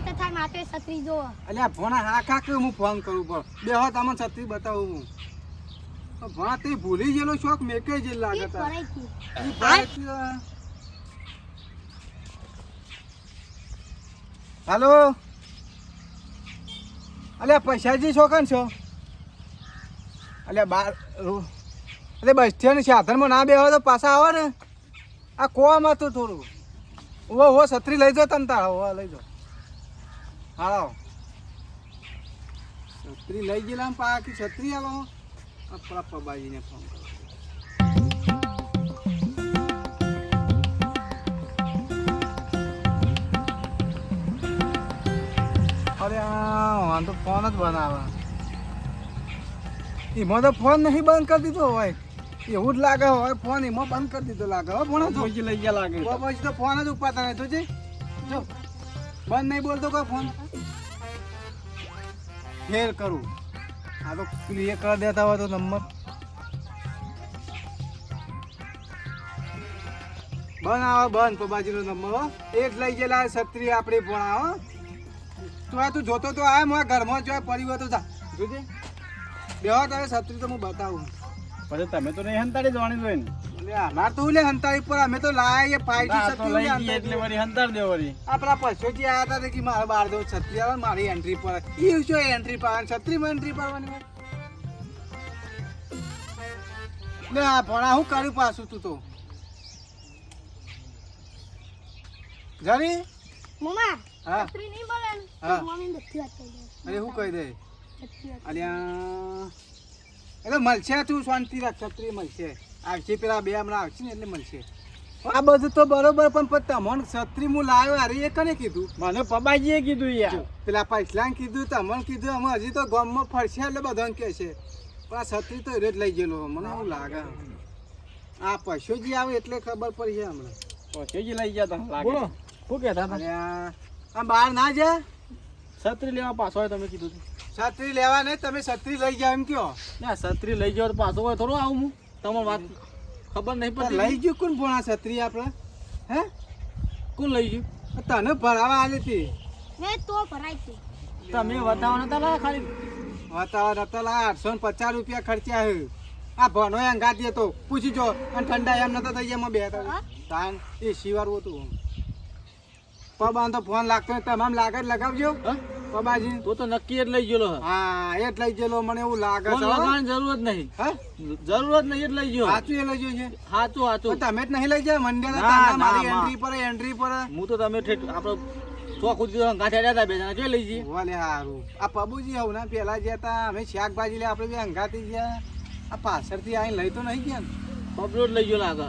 કષ્ટ થાય માટે છત્રી જો. અલ્યા ભણા હા ખા કે હું ફોન કરું પણ બેહો તમને છત્રી બતાવું હું ભણા તે ભૂલી ગયેલો શોખ મેકે જે લાગે ઈ તા ફરાઈથી. હાલો અલ્યા પૈસાજી છોકન છો અલ્યા બાર એટલે બસ સ્ટેન્ડ સાધનમાં ના બેહો તો પાછા આવો ને આ કોમ હતું થોડું ઓ છત્રી લઈ જાઓ તમે તારા લઈ જાઓ હાલો છત્રી લઈ ગયેલા પાકી છત્રી આવો આપણા પબાજીને ફોન કરો અરે વાંધો ફોન જ બનાવે એમાં તો ફોન નહીં બંધ કરી દીધો હોય એવું જ લાગે હોય ફોન એમાં બંધ કરી દીધો લાગે હો પણ તો લઈ ગયા લાગે પછી તો ફોન જ ઉપાડતા નહીં તું જો બંધ નહીં બોલતો કોઈ ફોન ફેર કરું આ તો ક્લિયર કરી દેતા હોય તો નંબર બંધ આવે બંધ પબાજીનો નંબર હો એક લઈ ગયેલા છત્રી આપણી પણ આવો તું જોતો તો આ મારા ઘરમાં જો પડી હોય તો જા જોજે બેહો તારે છત્રી તો હું બતાવું પછી તમે તો નહીં હંતાડી જવાની જોઈ ને એટલે અમાર તો લે હંતાડી પર અમે તો લાય ફાઈજી છત્રી એટલે વળી હંતાડ દે વળી આપણા પછોજી આયા હતા કે મારે બાર દો છત્રી આવે મારી એન્ટ્રી પર ઈ શું એન્ટ્રી પાડવાની છત્રીમાં એન્ટ્રી પાડવાની હોય લે આ ભણા હું કર્યું પાછું તું તો જાની મમ્મા હા છત્રી નહીં મળે ને હા. તો મમ્મી બધી વાત કરી દે. અરે હું કહી દે બધી વાત. અલ્યા એટલે મળશે તું શાંતિ રાખ છત્રી મળશે આવશે પેલા બે હમણાં આવશે ને એટલે મળશે આ બધું તો બરોબર પણ તમને છત્રી હું લાવ્યો અરે એ કને કીધું મને પબાજીએ કીધું યાર પેલા પૈસલા કીધું તમને કીધું અમે હજી તો ગામમાં ફરશે એટલે બધાને કહે છે પણ આ છત્રી તો રેટ લઈ ગયેલો મને એવું લાગે આ પશુજી આવે એટલે ખબર પડી છે હમણાં પછીજી લઈ ગયા તા લાગે બોલો. શું કહેતા હતા અલ્યા આ બહાર ના જાય છત્રી લેવા પાછો હોય તમે કીધું છત્રી લેવા નહીં તમે છત્રી લઈ જાવ એમ કયો ના છત્રી લઈ જાવ તો પાછો હોય થોડું આવું હું તમારી વાત ખબર નહીં પડતી લઈ ગયું કોણ ભણા છત્રી આપણે હે કોણ લઈ ગયું તને ભરાવા આલી હતી મેં તો ભરાઈથી. તમે બતાવો નતા લાયા ખાલી વાતાવરણ હતા લા 850 રૂપિયા ખર્ચ્યા હે આ ભણો અંગા દે તો પૂછી જો અને ઠંડા એમ નતા થઈ ગયા બે હા? તાન એ શિવારું હતું પબાન તો ફોન લાગતો નહીં તમામ લાગે જ લગાવજો હા પબાજી તો નક્કી જ લઈ ગયેલો હે હા એ જ લઈ ગયેલો મને એવું લાગે ફોન છે હો. લગાવવાની જરૂર જ નહીં હા જરૂર જ નહીં એ જ લઈ ગયો સાચું એ લઈ ગયો છે સાચું સાચું પણ તમે જ નહીં લઈ ગયા મંડ્યા ના, હતા મારી ના, એન્ટ્રી પર હું તો તમે ઠેઠ આપણો ચોક સુધી ગાંઠે હતા બે જણા જોઈ લઈ જઈએ વાલે હારું આ પબુજી આવું ને પેલા જે હતા અમે શાકભાજી લે આપણે બે હંગાતી ગયા આ પાછળથી આવીને લઈ તો નહીં ગયા ને બબલો જ લઈ ગયો લાગે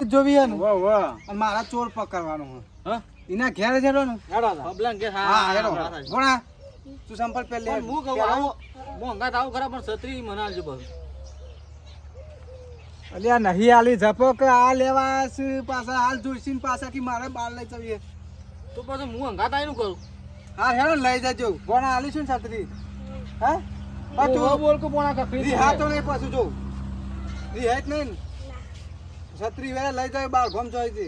જોવી હે ને વાહ વાહ અને મારા ચોર પકડવાનો હે હા એના ઘેર જરો ને બબલાન કે હા હેરો કોણા તું સંપર્ક પેલે પણ હું કહું આવો મોંઘા થાવ ખરા પણ છત્રી મને આલજો બસ અલ્યા નહીં આલી ઝપો કે આ લેવા છે પાછા હાલ જોઈસીન પાછા કે મારે બાર લઈ જઈએ તો પછી હું હંગાત આવીને કરું હા હેરો લઈ જજો કોણા આલી છું ને છત્રી હા આ તું તું બોલ કે પોણા કખરી રિહા તો નહીં પાછું જો રિહા જ નહીં ને છત્રી વેળા લઈ જાય બાર ગમ જોઈ છે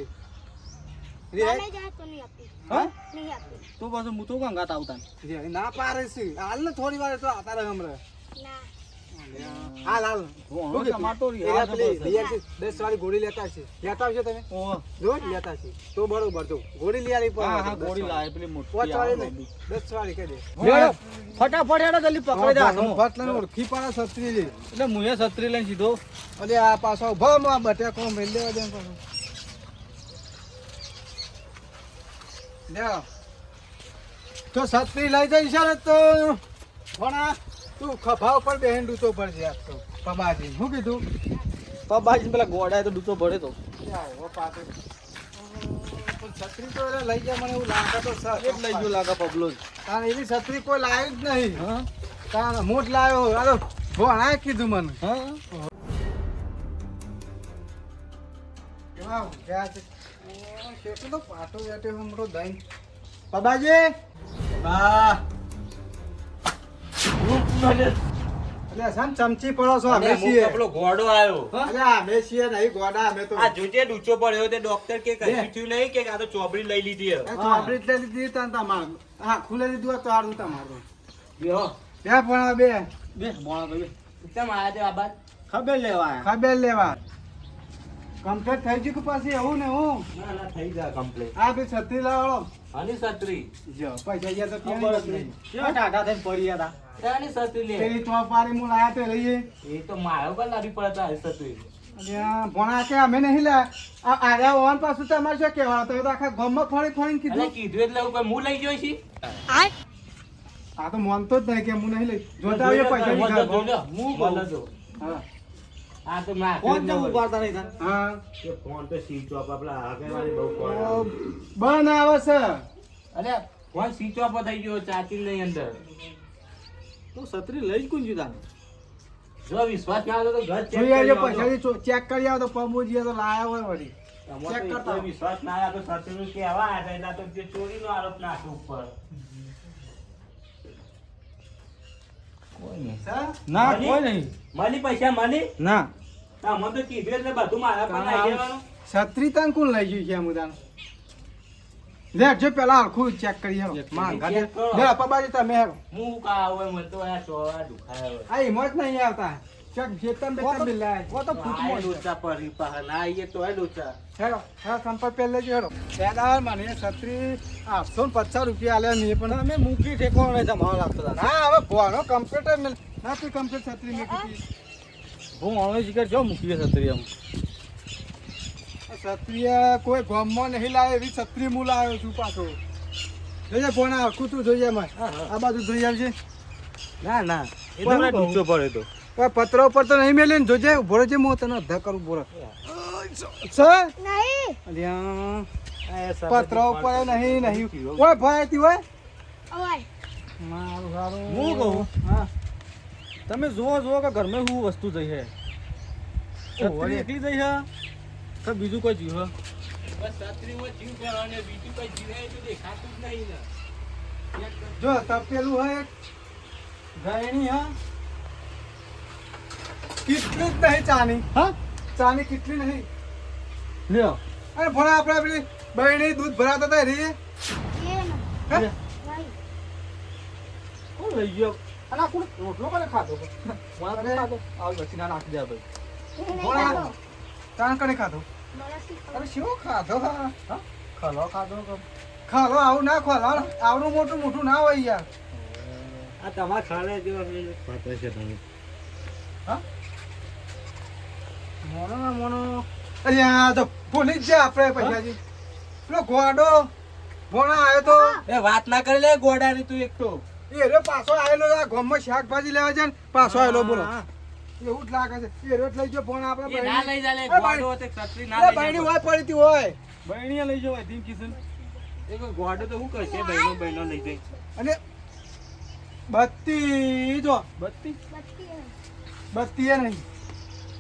રિહા લઈ જાય તો નહીં આપી. હા નહીં આપી. તો પછી હું તો હંગાત આવતા રિહા ના પારે છે હાલ ને થોડી વાર તો આતા રહે હમણાં ના. હાલ હાલ ટમાટો એરિયા પેલી રિયા છે 10 વાળી ઘોડી લેતા છે લેતા આવજો તમે જો લેતા છે તો બરોબર જો ઘોડી લઈ આલી હા હા પર ગોળી લાવે પેલી મોટી 5 વાળી નહીં 10 વાળી કહી દે હેડો, ફટાફટ હેડો જલ્દી પકડી દે હાથમાં. ફટલાને ઓળખી પાડા છત્રી છે એટલે મુએ છત્રી લઈને સીધો અલે આ પાછો ઉભો માં બટેકો મેલ લેવા દે પાછો લ્યો તો છત્રી લઈ જઈ છે ને તો ભણા તું ખભા ઉપર બેહીને ડૂચો પડશે આજ તો પબાજી શું કીધું પબાજી પેલા ગોડાય તો ડૂચો ભરે તો આવો પાછો પણ છત્રી તો એને લઈ ગયા મને એવું લાગે તો સર એક લઈ ગયો લાગે પબલો જ. કારણ એવી છત્રી કોઈ લાવી જ નહીં હા કારણ મોટ લાવ્યો હાલો ભણાએ કીધું મને હા કેવા ગયા છે કેટલો પાટો બેઠો હમરો દઈ પબાજી બા અલ્યા સામ ચમચી પડો છો અને અમે અમુક છીએ આપણો ઘોડો આવ્યો અલ્યા અમે છીએ નહીં ગોડા અમે તો આ જોજે ડૂચો પડ્યો તે ડોક્ટર કે કશું થયું નહીં કે આ તો ચોપડી લઈ લીધી હે. ચોપડી જ લઈ લીધી તને તમારું હા ખુલે લીધું હોત તો હારું તમારું બેહો બે પણ બે બે મોણા ભાઈ કેમ આયા તે આ બાદ? ખબર લેવા આયા. ખબર લેવા કમ્પ્લીટ થઈ ગયું કે પછી એવું ને હું ના ના થઈ જાય કમ્પ્લીટ. આ ભાઈ છત્રી લાવો આની છત્રી જો પૈસા ગયા તો ખબર જ નહીં કેવા ટાટા થઈને પડી હતા. ત્યાંની છત્રી લે. તેરી ચોપારી હું લાયા તે લઈએ એ તો મારો પર લાવી પડતા હશે છત્રી. અલ્યા ભણા કે અમે નહીં લાયા આ આર્યા ઓન પાછું તમારે શું કહેવાનું તમે તો આખા ગામમાં ફરી ફરીને અને કીધું કીધું એટલે હું કોઈ હું લઈ ગયો છી. આ તો માનતો જ નહીં કે હું નહીં લઈ જોતા આવીએ પૈસા ની મને ઘર. જોજો. હું મને જો. હા આ તો ના ફોન કેમ ઉપાડતા નહીં તાર? હા કે ફોન તો સ્વિચ ઓફ આપલા આગળવાળી બહુ ફોન ઓ, આવે. બંધ આવે છે અલ્યા ફોન સ્વિચ ઓફ થઈ ગયો ચાર્જિંગ નહીં અંદર. તું છત્રી લઈ જ કુંજી તાર. જો વિશ્વાસ ના આવે તો ઘર ચેક જોઈ આવજો કરી આવજો. પૈસા ચેક કરી આવો તો પબુજી તો લાયા હોય વળી આમાં ચેક તો કરતા એટલો વિશ્વાસ ના આવે તો છત્રીનું કહેવા આવ્યા હતા, એટલે આ તો જે ચોરીનો આરોપ નાખ્યો ઉપર. કોઈ નહીં. સર ના મળી? કોઈ નહીં. મળી પૈસા મળી? ના આમાં તો કીધું એટલે બધું મારા પર નાખી દેવાનું. છત્રી તને કોણ લઈ ગયું છે મુદાન લે જો પેલા આખું ચેક કરી હેરો ચેક માં કરી. ગાડી ચેક કરો. લે પબાજી તમે હેરો હું કા આવે મને તો આ ચોરા દુખાય હવે. આ હિંમત નહીં આવતા ચેક જેતમ બેતમ બિલાય ઓ તો આ ફૂટમાં જ. લોચા પડી પાહા ના આઈએ તોય લોચા. હેરો હેરો સંપર્ક પહેલે જ હેરો પેલા મને છત્રી 850 રૂપિયા આલ્યા નહીં પણ તમે મૂકી ઠેકો નહીં તમારો લાગતો તાર. ના હવે ભોનો કમ્પ્યુટર મિલ ના તું કમ્પ્યુટર છત્રી મૂકી હું હવે શિકાર જો મૂકી દે છત્રી આમ. છત્રી કોઈ ગામમાં નહીં લાવે એવી છત્રી હું લાવ્યો છું પાછો જોઈએ ભોના આખું તું જોઈએ મને આ બાજુ જોઈ આવજે ના ના એ તો મને ડૂચો પડે તો. કોઈ પત્રો ઉપર તો નહીં મેલે ને જોજે ઉભો રહેજે હું તને અધા કરું બોરો સર નહીં અલ્યા પત્રો ઉપર નહીં નહીં ઓય ભાઈ તી હોય અવાય મારું સારું હું કહું? હા તમે જુઓ કે ઘરમાં શું વસ્તુ જઈ છે. ઓહો, છત્રી એકલી જઈ છે કે બીજું કોઈ જીવ છે? બસ છત્રીમાં જીવ કરો અને બીજું કઈ જીવે તો દેખાતું જ નહીં ને. જો તપેલું હોય ગયણી હા કેટલી જ નહીં ચાની હા ચાની કેટલી નહીં લ્યો અરે ભણા આપણે પેલી બહેણી દૂધ ભરાતા હતા રે એ નહીં હે? નહીં કોણ લઈ ગયો? અને આ કોણ રોટલો કોને ખાધો? મને તો ખાધો. આવ પછી ના નાખી દે ભાઈ. એ નહીં ભણા ખાતો. ચાણ કને ખાધો મને શી ખબર? અરે શું ખાધો હા હા ખલો ખાધો કે ખાધો આવું ના ખોલો આવડું મોટું મોટું ના હોય યાર આ તમારા ખાલે જેવા પતે છે તમે. હા મોનો ના મોનો અલ્યા તો ભૂલી જ જા આપણે પૈસાજી પેલો ગોડો ભોણા આવ્યો તો એ વાત ના કરી લે ગોડાની તું એક તો. એ રે પાછો આવેલો આ ગામમાં શાકભાજી લેવા જાય ને પાછો આવેલો બોલો હા. એવું જ લાગે છે એ રોટ લઈ ગયો ભોણા આપણે એ ના લઈ જાય લે, એ ગોડો તે છત્રી ના અરે લઈ બહેણી જાય. હોય પડી હતી હોય બહેણીએ લઈ જવાય ધીમ કિશન. એ કોઈ ગોડો તો શું કરશે બહેનો લઈ જાય. અને બત્તી જો બત્તી બત્તી એ. બત્તી એ નહીં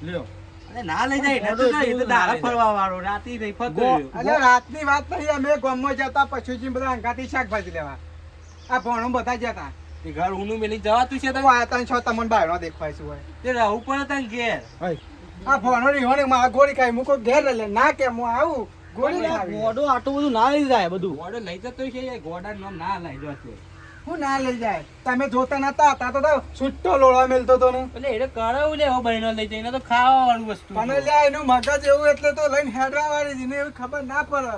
લ્યો. અરે ના લઈ જાય એટલે તો કઈ, એ તો દાડા ફરવા વાળો રાતી નહીં ફરતો રહ્યો. અલ્યા રાતની વાત નહીં અમે ગામમાં જતા પશુજી બધા અંગાથી શાકભાજી લેવા આ ભણો બધા જતા એ ઘર ઊનું મેલી જવાતું છે તો તમે? આ તને છો તમને બાયણો દેખવાય છે હોય તે રહું પડે તને ઘેર. આ ભણો રીહોણી માં ગોળી ખાઈ મૂકો ઘેર લે ના કે હું આવું ગોળી ખાવી ગોડો આટલું બધું ના લઈ જાય બધું. ગોડો લઈ જતો છે એ ગોડાનું નામ ના લઈ જશે. હું ના લઈ જાય તમે જોતા નતા હતા તો છૂટો લોળવા મેલતો તો ને એટલે એને કરાવું લેવો બહેનો લઈ જઈને તો ખાવા વાળું વસ્તુ. મને લ્યા એનું મગજ એવું એટલે તો લઈને હેડવા વાળી છે ને એવી ખબર ના પડે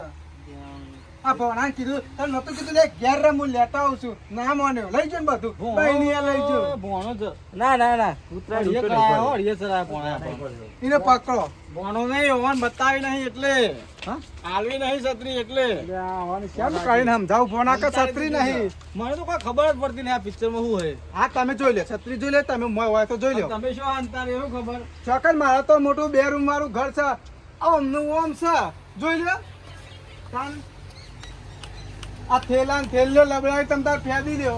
આ ભણા કીધું તને નતું કીધું લે ઘેર રે હું લેતા આવું છું ના માન્યો લઈ જો ને બધું બહેનીએ લઈ જો ભોણો જ. ના ના ના કૂતરા ઢીએ કરાયા હો, ઢીએ ચરાયા ભોણા આપણે. એને પકડો ભોણો નહીં ઓવન બતાવી નહીં એટલે હા આલવી નહીં છત્રી એટલે. કેમ કરીને સમજાવું ભણા કે છત્રી નહીં મને તો કોઈ ખબર જ પડતી નહીં આ પિક્ચરમાં શું હોય. હા તમે જોઈ લે છત્રી જોઈ લે તમે મોય હોય તો જોઈ લો તમે શું અંતર એવું ખબર? ચોકન મારે તો મોટું 2 રૂમ વાળું ઘર છે ઓમનું ઓમ છે જોઈ લે કાન આ થેલા ને થેલો લબડાવી તમે તાર ફેદી દો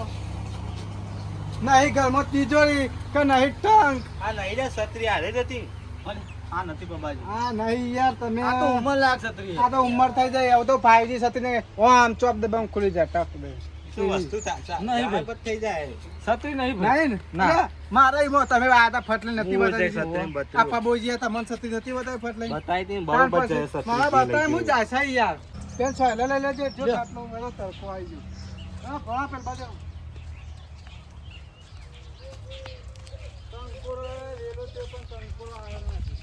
નહીં ઘરમાં તિજોરી કે નહીં ટંક આ નહીં રે છત્રી હારે જ હતી. અને આ નથી બાબાજી. આ નહીં યાર તમે આ તો ઉંમર લાગ છત્રી. આ તો ઉંમર થઈ જાય એવું તો 5G છત્રી ને આમ ચોપ દબાવ ખુલી જાય ટક દે શું વસ્તુ નહીં ભાઈ. થઈ જાય છત્રી નહીં ભાઈ. નહીં ને ના. અરે, મારા ઈમો તમે આ તા ફટલે નથી હું બતાવી જઈ છત્રી બતાવી. આ પબોજી હતા મને છત્રી નથી બતાવી ફટલે બતાવી હતી ને તાર બરોબર પછી છે છત્રી મારા લઈ બતાવે હું ગઈ. જાય છે યાર પેન સોયલે લઈ લેજે જો લ્યો. આટલો બધો તડકો આવી ગયો હા ભણા પેન બાજુ સંકોરો રેલો તે પણ સંકોરો આવ્યો નથી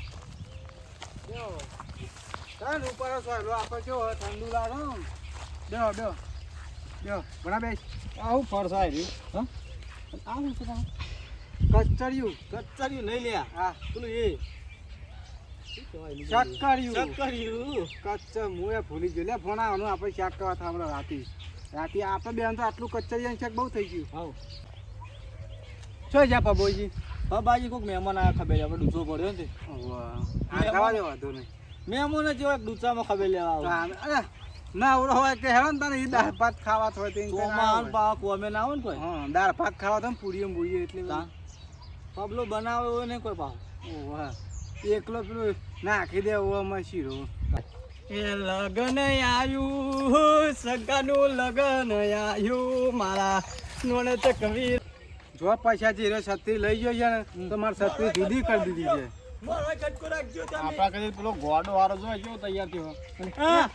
બેહો ચાલ ઉપર સોયલો આપણે કેવો હોય, ઠંડુ લાગે બેહો બેહો બેહો ભણા બેસ આવું ફરસાઈ રહ્યું. હા? આવું છે કચરિયું કચરિયું લઈ લે. હા પેલું એ શું કહેવાય? શક્કરિયું શક્કરિયું. કચ્ચ હું એ ભૂલી ગયો લે ફોન આવવાનું આપણે શાક કરવા થાંભલો રાતી રાતી આપણે બેન તો આટલું કચરિયાનું શાક બહુ થઈ ગયું આવ. શું જા પબોજી હા બાજી કોઈક મહેમાન આવ્યા ખબર આપણે ડૂચો પડ્યો ને તે. આ ખાવા દે વાંધો નહીં મહેમાનો જેવા ડૂચામાં ખબર લેવા આવો. અરે ના આવડો હોય કે હેરાન તને એ દાળ ભાત ખાવા હોય તો ચોમાન પા કોમે ના આવે ને કોઈ. હા દાળ ભાત ખાવા તો પૂરીઓ મૂરીઓ એટલે તા. પબલો બનાવે હોય ને કોઈ પાવ. ઓહ એકલો પેલું નાખી દે ઓમાં શીરો એ લગન આયું સગાનું લગન આયું મારા નોને તો કવિ જો પૈસા જીરો છત્રી લઈ ગયો છે ને તો મારી છત્રી જુદી કરી દીધી છે મારા કટકો રાખજો આપણા કદી પેલો ગોડો વાળો જો જો તૈયાર થયો હા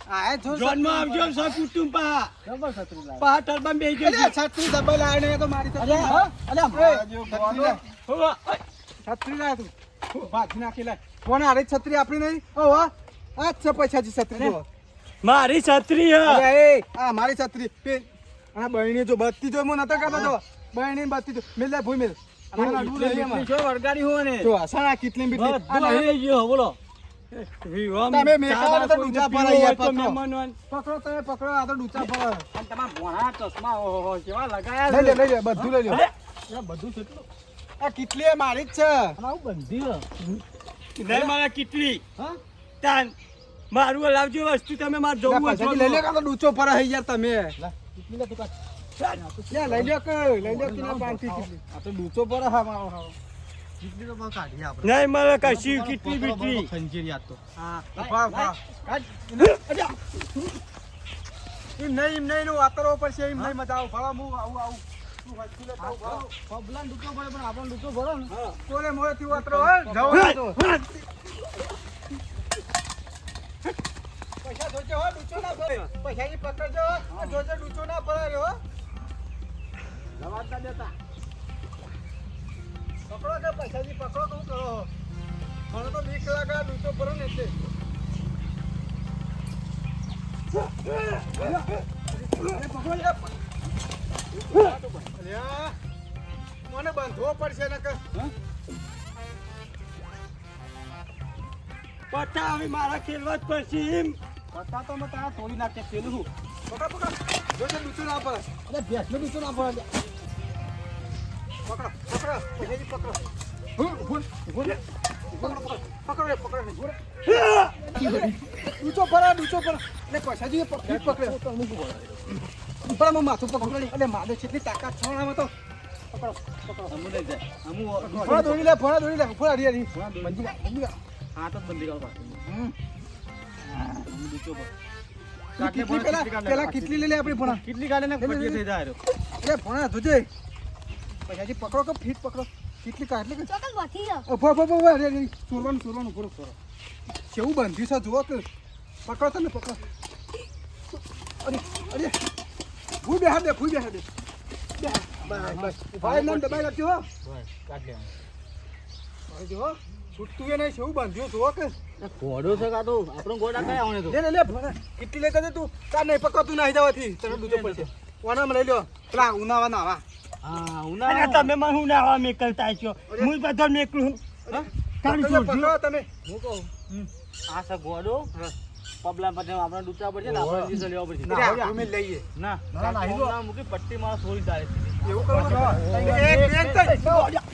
આ જો જોનમાં આવજો સબ કુટુંબ પા જબર છત્રી લાવ પા ટરબામ બેહી અરે છત્રી દબાઈ લાવે ને તો મારી છત્રી અરે, હા અરે, મારા જેવો છત્રી ગોડો. લાવ. છત્રી લાવ તું બાકી નાખી લાવ કોને આરે છત્રી આપણી નહીં ઓ વાહ આ છે પૈસાજી છત્રી જો મારી છત્રી અરે એ આ મારી છત્રી પે આ બહેણી જો બત્તી જો હું નતો કરતો તો બહેણી બત્તી જો મિલ લે ભૂઈ મિલ વરગાડી હોય ને જો સારા કેટલી બીટલી આ નહીં. લઈ ગયો બોલો તમે મેકાવા તો ડૂચા પર આયા પકડો. મહેમાન પકડો તમે પકડો આ તો ડૂચા પર તમારા ભોણા ચશ્મા ઓહો કેવા લગાયા લઈ લે બધું લઈ લે અરે, આ બધું કેટલું આ કેટલી એ મારી જ છે આવું બંધી નહીં મારા કેટલી હા તાન મારું લાવજો વસ્તુ તમે માર લે, જોવું પૈસાથી લઈ લે કાં તો ડૂચો પર હઈ યાર તમે કેટલી લે તું કાઢ. લે લઈ લે કે લઈ લે કે ના પાંચથી કેટલી આ તો ડૂચો પર હા મારો હા કેટલી તો બહુ કાઢી આપણે નહીં મારા કશી કેટલી બીટલી ખંજેરી આ તો હા ફા ફા કાઢ એમ નહીં નું વાતરવો પડશે એમ નહીં મજા આવું ફળા હું આવું તું વસ્તુ લેતા આવું ફળો. પબલાન ડૂચો પડે પણ આપણને ડૂચો ભરો ને કોને મોએથી વાતરો હોય જવું તો પૈસા જોજે હો ડૂચો ના પડે પૈસાની પકડજો આ જોજે ડૂચો ના પડે હો જવાબ ના દેતા પકડો કે પૈસાની પકડો તો હું કરો મને તો બીક લાગે આ ડૂચો પડો ને એટલે મને બંધવો પડશે ને કે પતા હવે મારા ખેલવા જ પડશે એમ પતા તો મેં તારા તોડી નાખે પેલું શું પકડ પકડ જોજે ડૂચો ના પડે અરે ભેંસનો ડૂચો ના પડે પકડો પકડો પૈસાની પકડો પકડો ડૂચો પર ને પૈસાજી પકડે પણ હું માથું પકડો એટલે મારે કેટલી તાકાત છે આમાં તો પકડો પકડો અમુ લઈ જાય અમુ ફોડા દોડી લે ફોડા હરી બંધી લે હા તો બંધી કરો પાછું અમુ ડૂચો પર કેટલી પેલા કેટલી લઈ લે આપણી ફોડા કેટલી ગાડે ને ફટીએ થઈ જાય એટલે ફોડા જોજે પૈસાજી પકડો કે ફીટ પકડો કેટલી કાટલી કે ચોકન બધી જાવ અરે ચોરવાનું પૂરો કરો કેવું બંધી છે જુઓ કે પકડો તમે પકડો અરે અરે ભૂઈ બેહાડ દે બસ ભાઈ નામ દબાઈ રાખજો હો કાઢ લે ભાઈ જો છૂટતું એ નહીં કેવું બાંધ્યો જુઓ કે ઘોડો છે કાતો આપણો ઘોડા કઈ આવને તો લે ભણા કેટલી લઈ કદે તું તાર નહીં પકડતું નહીં જવાથી તને દૂધો પડશે ઓનામાં લઈ લ્યો પેલા ઉનાવા નાવા હા અને ઉના તમે મને હું ના મેકલતા છો હું બધો મેકલું પકડો તમે હું કહું આ છે ઘોડો પબલા પર આપણે ડૂચા પડશે ને આપણે જીસો લેવા પડશે ના અમે લઈએ ના ના મૂકી પટ્ટી માં સોળી જાય એવું કરવું એક